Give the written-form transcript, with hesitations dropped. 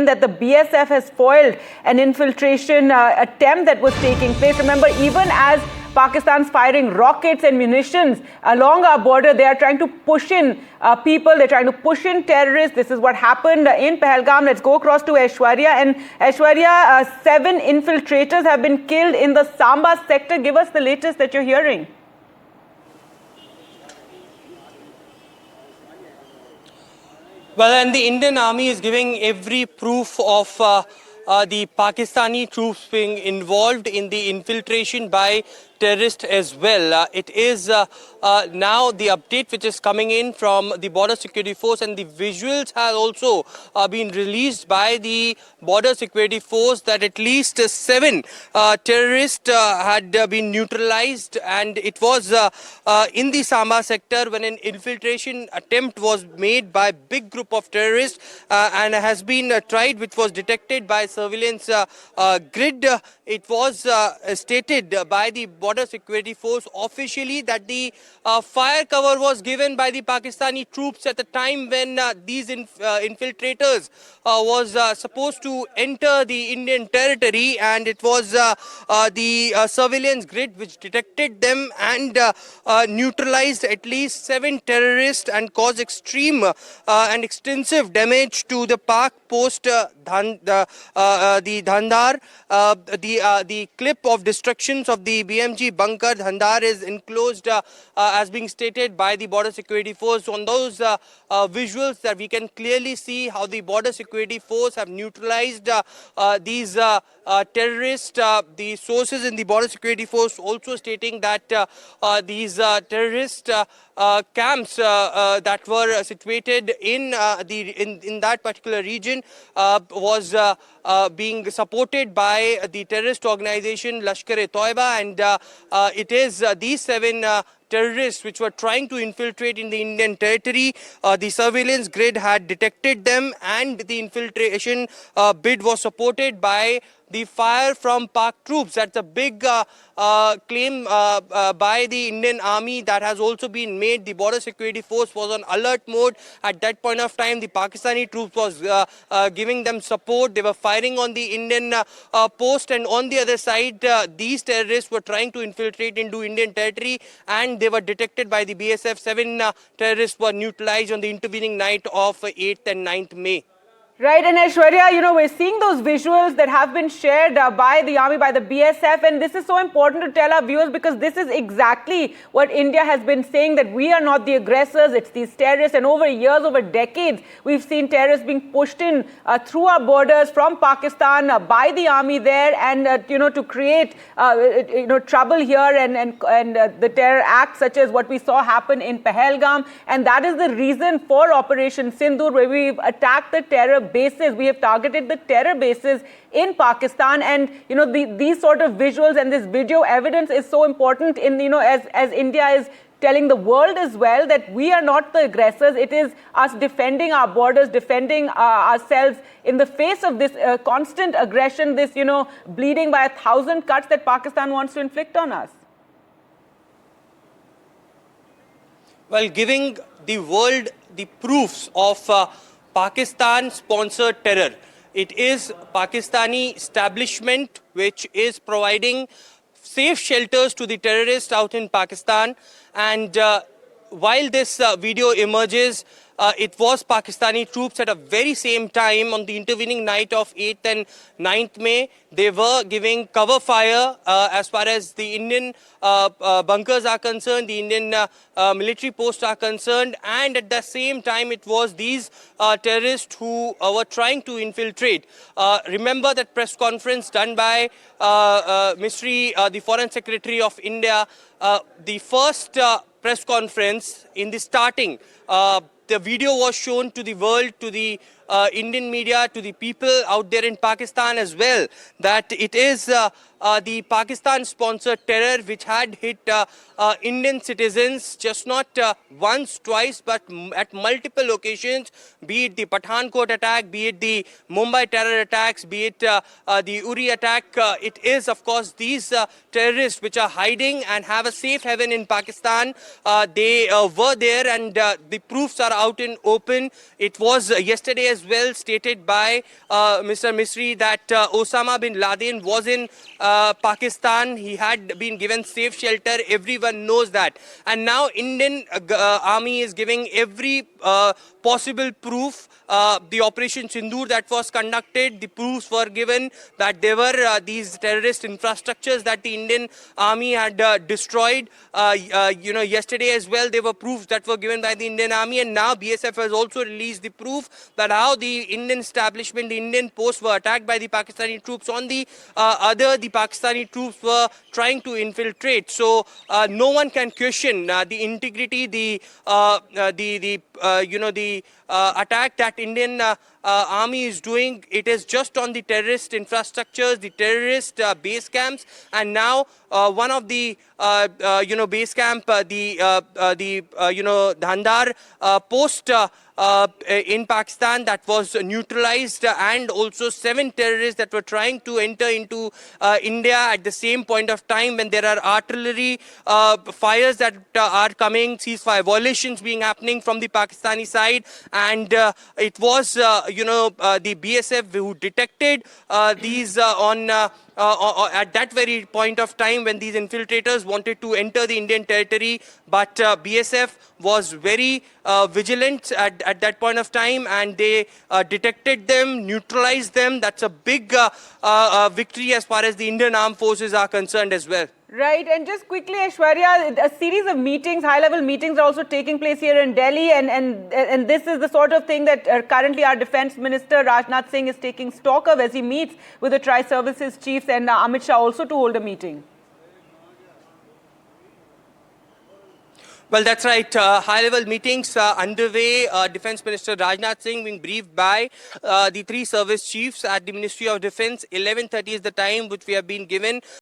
that the BSF has foiled an infiltration attempt that was taking place. Remember, even as Pakistan's firing rockets and munitions along our border, they are trying to push in people, they're trying to push in terrorists. This is what happened in Pahalgam. Let's go across to Aishwarya. And Aishwarya, 7 infiltrators have been killed in the Samba sector. Give us the latest that you're hearing. Well, and the Indian Army is giving every proof of the Pakistani troops being involved in the infiltration by terrorists as well. It is now the update which is coming in from the Border Security Force, and the visuals have also been released by the Border Security Force that at least 7 terrorists had been neutralized, and it was in the Samba sector when an infiltration attempt was made by a big group of terrorists and has been tried, which was detected by surveillance grid. It was stated by the Border Security Force officially that the fire cover was given by the Pakistani troops at the time when these infiltrators was supposed to enter the Indian territory, and it was the surveillance grid which detected them and neutralized at least 7 terrorists and caused extreme and extensive damage to the Pak post the Dhandar. The clip of destructions of the BMG bunker Dhandar is enclosed as being stated by the Border Security Force. On those visuals that we can clearly see how the Border Security Force have neutralized these terrorists. The sources in the Border Security Force also stating that these terrorist camps that were situated in that particular region was being supported by the terrorist organization Lashkar-e-Toiba, and it is these 7 terrorists which were trying to infiltrate in the Indian territory. The surveillance grid had detected them, and the infiltration bid was supported by the fire from Pak troops. That's a big claim by the Indian Army that has also been made. The Border Security Force was on alert mode at that point of time. The Pakistani troops was giving them support. They were firing on the Indian post, and on the other side, these terrorists were trying to infiltrate into Indian territory, and they were detected by the BSF. 7 terrorists were neutralized on the intervening night of 8th and 9th May. Right, and Aishwarya, we're seeing those visuals that have been shared by the Army, by the BSF, and this is so important to tell our viewers because this is exactly what India has been saying, that we are not the aggressors, it's these terrorists. And over years, over decades, we've seen terrorists being pushed in through our borders from Pakistan by the Army there, and to create trouble here and the terror acts such as what we saw happen in Pahalgam. And that is the reason for Operation Sindoor, where we've attacked the terror bases. We have targeted the terror bases in Pakistan, and these sort of visuals and this video evidence is so important in as India is telling the world as well that we are not the aggressors. It is us defending our borders, defending ourselves in the face of this constant aggression, this bleeding by 1,000 cuts that Pakistan wants to inflict on us. Well, giving the world the proofs of Pakistan-sponsored terror. It is Pakistani establishment which is providing safe shelters to the terrorists out in Pakistan. And while this video emerges, it was Pakistani troops at a very same time on the intervening night of 8th and 9th May. They were giving cover fire as far as the Indian bunkers are concerned, the Indian military posts are concerned, and at the same time it was these terrorists who were trying to infiltrate. Remember that press conference done by the Foreign Secretary of India, the first press conference in the starting. The video was shown to the world, to the Indian media, to the people out there in Pakistan as well, that it is the Pakistan-sponsored terror which had hit Indian citizens just not once, twice, but at multiple occasions, be it the Pathankot attack, be it the Mumbai terror attacks, be it the Uri attack. It is, of course, these terrorists which are hiding and have a safe haven in Pakistan. They were there, and the proofs are out in open. It was yesterday as as well stated by Mr. Misri that Osama bin Laden was in Pakistan. He had been given safe shelter. Everyone knows that. And now Indian army is giving every possible proof. The Operation Sindoor that was conducted, the proofs were given that there were these terrorist infrastructures that the Indian army had destroyed. Yesterday as well, there were proofs that were given by the Indian army, and now BSF has also released the proof that how the Indian establishment, the Indian posts were attacked by the Pakistani troops. On the the Pakistani troops were trying to infiltrate. So no one can question the integrity, the attack that Indian army is doing. It is just on the terrorist infrastructures, the terrorist base camps, and now one of the base camp, the Dhandar post in Pakistan that was neutralized, and also 7 terrorists that were trying to enter into India at the same point of time when there are artillery fires that are coming, ceasefire violations being happening from the Pakistani side, and it was the BSF who detected these at that very point of time when these infiltrators wanted to enter the Indian territory. But BSF was very vigilant at that point of time, and they detected them, neutralized them. That's a big victory as far as the Indian armed forces are concerned as well. Right, and just quickly, Aishwarya, a series of meetings, high-level meetings are also taking place here in Delhi, and this is the sort of thing that currently our Defence Minister Rajnath Singh is taking stock of as he meets with the Tri-Services chiefs and Amit Shah also to hold a meeting. Well, that's right. High-level meetings underway. Defence Minister Rajnath Singh being briefed by the 3 service chiefs at the Ministry of Defence. 11:30 is the time which we have been given.